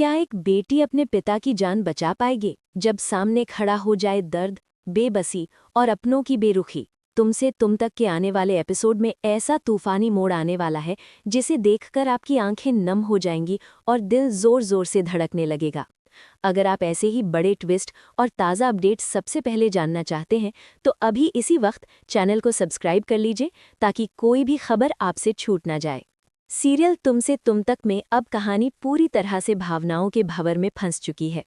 क्या एक बेटी अपने पिता की जान बचा पाएगी जब सामने खड़ा हो जाए दर्द, बेबसी और अपनों की बेरुखी? तुमसे तुम तक के आने वाले एपिसोड में ऐसा तूफानी मोड़ आने वाला है जिसे देखकर आपकी आंखें नम हो जाएंगी और दिल जोर जोर से धड़कने लगेगा। अगर आप ऐसे ही बड़े ट्विस्ट और ताज़ा अपडेट्स सबसे पहले जानना चाहते हैं तो अभी इसी वक्त चैनल को सब्सक्राइब कर लीजिए ताकि कोई भी खबर आपसे छूट ना जाए। सीरियल तुमसे तुम तक में अब कहानी पूरी तरह से भावनाओं के भंवर में फंस चुकी है।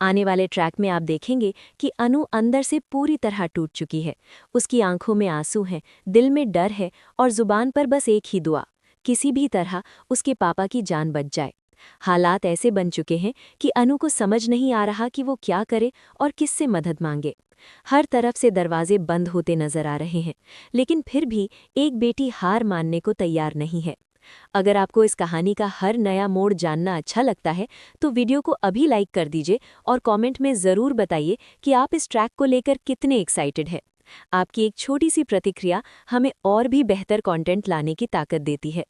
आने वाले ट्रैक में आप देखेंगे कि अनु अंदर से पूरी तरह टूट चुकी है। उसकी आंखों में आंसू हैं, दिल में डर है और जुबान पर बस एक ही दुआ, किसी भी तरह उसके पापा की जान बच जाए। हालात ऐसे बन चुके हैं कि अनु को समझ नहीं आ रहा कि वो क्या करे और किससे मदद मांगे। हर तरफ से दरवाजे बंद होते नजर आ रहे हैं, लेकिन फिर भी एक बेटी हार मानने को तैयार नहीं है। अगर आपको इस कहानी का हर नया मोड़ जानना अच्छा लगता है तो वीडियो को अभी लाइक कर दीजिए और कमेंट में ज़रूर बताइए कि आप इस ट्रैक को लेकर कितने एक्साइटेड हैं। आपकी एक छोटी सी प्रतिक्रिया हमें और भी बेहतर कंटेंट लाने की ताकत देती है।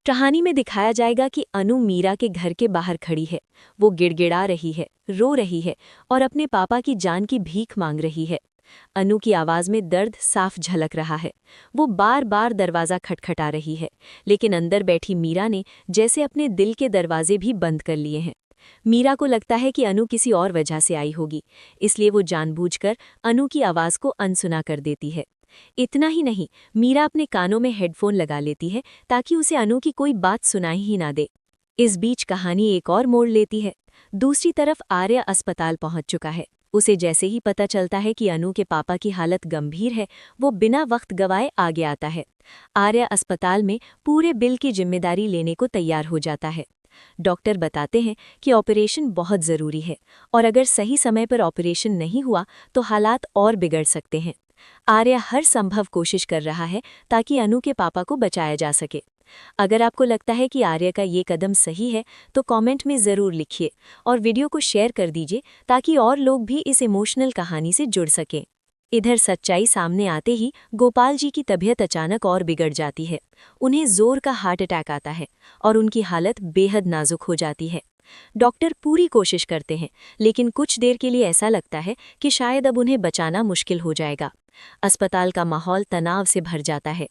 कहानी में दिखाया जाएगा कि अनु मीरा के घर के बाहर खड़ी है। वो गिड़गिड़ा रही है, रो रही है और अपने पापा की जान की भीख मांग रही है। अनु की आवाज में दर्द साफ झलक रहा है। वो बार बार दरवाज़ा खटखटा रही है, लेकिन अंदर बैठी मीरा ने जैसे अपने दिल के दरवाजे भी बंद कर लिए हैं। मीरा को लगता है कि अनु किसी और वजह से आई होगी, इसलिए वो जानबूझकर अनु की आवाज़ को अनसुना कर देती है। इतना ही नहीं, मीरा अपने कानों में हेडफोन लगा लेती है ताकि उसे अनु की कोई बात सुनाई ही ना दे। इस बीच कहानी एक और मोड़ लेती है। दूसरी तरफ आर्य अस्पताल पहुंच चुका है। उसे जैसे ही पता चलता है कि अनु के पापा की हालत गंभीर है, वो बिना वक्त गवाए आगे आता है। आर्य अस्पताल में पूरे बिल की जिम्मेदारी लेने को तैयार हो जाता है। डॉक्टर बताते हैं कि ऑपरेशन बहुत ज़रूरी है और अगर सही समय पर ऑपरेशन नहीं हुआ तो हालात और बिगड़ सकते हैं। आर्य हर संभव कोशिश कर रहा है ताकि अनु के पापा को बचाया जा सके। अगर आपको लगता है कि आर्य का ये कदम सही है तो कमेंट में ज़रूर लिखिए और वीडियो को शेयर कर दीजिए ताकि और लोग भी इस इमोशनल कहानी से जुड़ सकें। इधर सच्चाई सामने आते ही गोपाल जी की तबीयत अचानक और बिगड़ जाती है। उन्हें जोर का हार्ट अटैक आता है और उनकी हालत बेहद नाजुक हो जाती है। डॉक्टर पूरी कोशिश करते हैं, लेकिन कुछ देर के लिए ऐसा लगता है कि शायद अब उन्हें बचाना मुश्किल हो जाएगा। अस्पताल का माहौल तनाव से भर जाता है।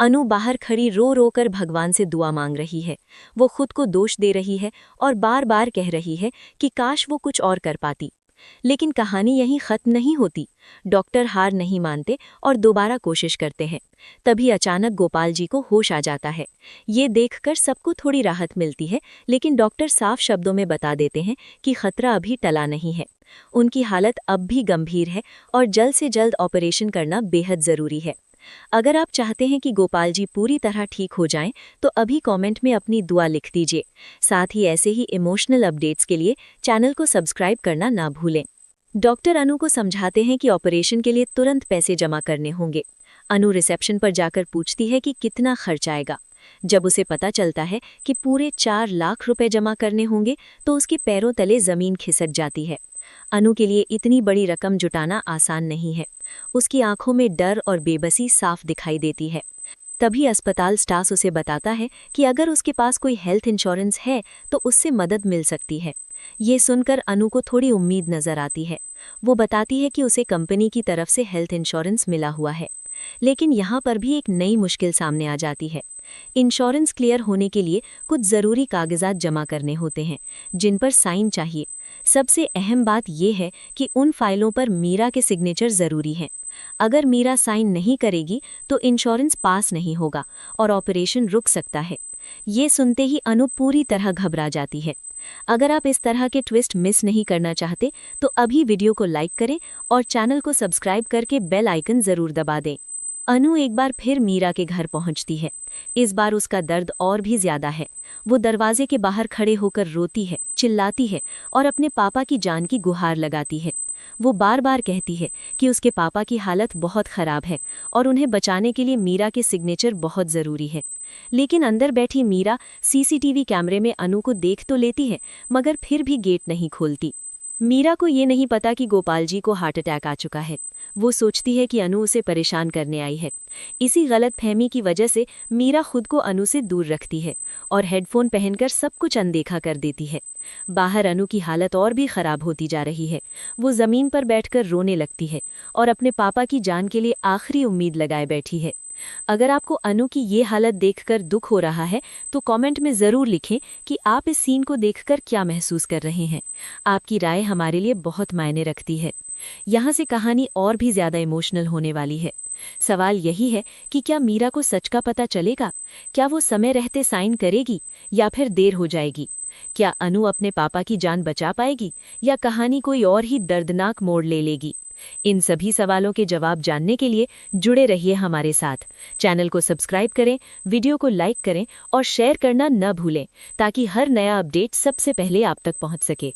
अनु बाहर खड़ी रो रो कर भगवान से दुआ मांग रही है। वो खुद को दोष दे रही है और बार बार कह रही है कि काश वो कुछ और कर पाती। लेकिन कहानी यहीं खत्म नहीं होती। डॉक्टर हार नहीं मानते और दोबारा कोशिश करते हैं। तभी अचानक गोपाल जी को होश आ जाता है। ये देखकर सबको थोड़ी राहत मिलती है, लेकिन डॉक्टर साफ शब्दों में बता देते हैं कि खतरा अभी टला नहीं है। उनकी हालत अब भी गंभीर है और जल्द से जल्द ऑपरेशन करना बेहद ज़रूरी है। अगर आप चाहते हैं कि गोपाल जी पूरी तरह ठीक हो जाएं, तो अभी कमेंट में अपनी दुआ लिख दीजिए। साथ ही ऐसे ही इमोशनल अपडेट्स के लिए चैनल को सब्सक्राइब करना ना भूलें। डॉक्टर अनु को समझाते हैं कि ऑपरेशन के लिए तुरंत पैसे जमा करने होंगे। अनु रिसेप्शन पर जाकर पूछती है कि कितना खर्च आएगा। जब उसे पता चलता है कि पूरे 4 लाख रुपए जमा करने होंगे तो उसके पैरों तले जमीन खिसक जाती है। अनु के लिए इतनी बड़ी रकम जुटाना आसान नहीं है। उसकी आंखों में डर और बेबसी साफ दिखाई देती है। तभी अस्पताल स्टाफ उसे बताता है कि अगर उसके पास कोई हेल्थ इंश्योरेंस है तो उससे मदद मिल सकती है। ये सुनकर अनु को थोड़ी उम्मीद नजर आती है। वो बताती है कि उसे कंपनी की तरफ से हेल्थ इंश्योरेंस मिला हुआ है। लेकिन यहाँ पर भी एक नई मुश्किल सामने आ जाती है। इंश्योरेंस क्लियर होने के लिए कुछ ज़रूरी कागजात जमा करने होते हैं, जिन पर साइन चाहिए। सबसे अहम बात यह है कि उन फाइलों पर मीरा के सिग्नेचर ज़रूरी हैं। अगर मीरा साइन नहीं करेगी तो इंश्योरेंस पास नहीं होगा और ऑपरेशन रुक सकता है। ये सुनते ही अनु पूरी तरह घबरा जाती है। अगर आप इस तरह के ट्विस्ट मिस नहीं करना चाहते तो अभी वीडियो को लाइक करें और चैनल को सब्सक्राइब करके बेल आइकन ज़रूर दबा दें। अनु एक बार फिर मीरा के घर पहुंचती है। इस बार उसका दर्द और भी ज्यादा है। वो दरवाजे के बाहर खड़े होकर रोती है, चिल्लाती है और अपने पापा की जान की गुहार लगाती है। वो बार बार कहती है कि उसके पापा की हालत बहुत खराब है और उन्हें बचाने के लिए मीरा के सिग्नेचर बहुत ज़रूरी है। लेकिन अंदर बैठी मीरा सीसीटीवी कैमरे में अनु को देख तो लेती है, मगर फिर भी गेट नहीं खोलती। मीरा को ये नहीं पता कि गोपाल जी को हार्ट अटैक आ चुका है। वो सोचती है कि अनु उसे परेशान करने आई है। इसी गलतफहमी की वजह से मीरा खुद को अनु से दूर रखती है और हेडफोन पहनकर सब कुछ अनदेखा कर देती है। बाहर अनु की हालत और भी खराब होती जा रही है। वो जमीन पर बैठकर रोने लगती है और अपने पापा की जान के लिए आखिरी उम्मीद लगाए बैठी है। अगर आपको अनु की ये हालत देखकर दुख हो रहा है तो कमेंट में ज़रूर लिखें कि आप इस सीन को देखकर क्या महसूस कर रहे हैं। आपकी राय हमारे लिए बहुत मायने रखती है। यहाँ से कहानी और भी ज़्यादा इमोशनल होने वाली है। सवाल यही है कि क्या मीरा को सच का पता चलेगा? क्या वो समय रहते साइन करेगी या फिर देर हो जाएगी? क्या अनु अपने पापा की जान बचा पाएगी या कहानी कोई और ही दर्दनाक मोड़ ले लेगी? इन सभी सवालों के जवाब जानने के लिए जुड़े रहिए हमारे साथ। चैनल को सब्सक्राइब करें, वीडियो को लाइक करें और शेयर करना न भूलें ताकि हर नया अपडेट सबसे पहले आप तक पहुंच सके।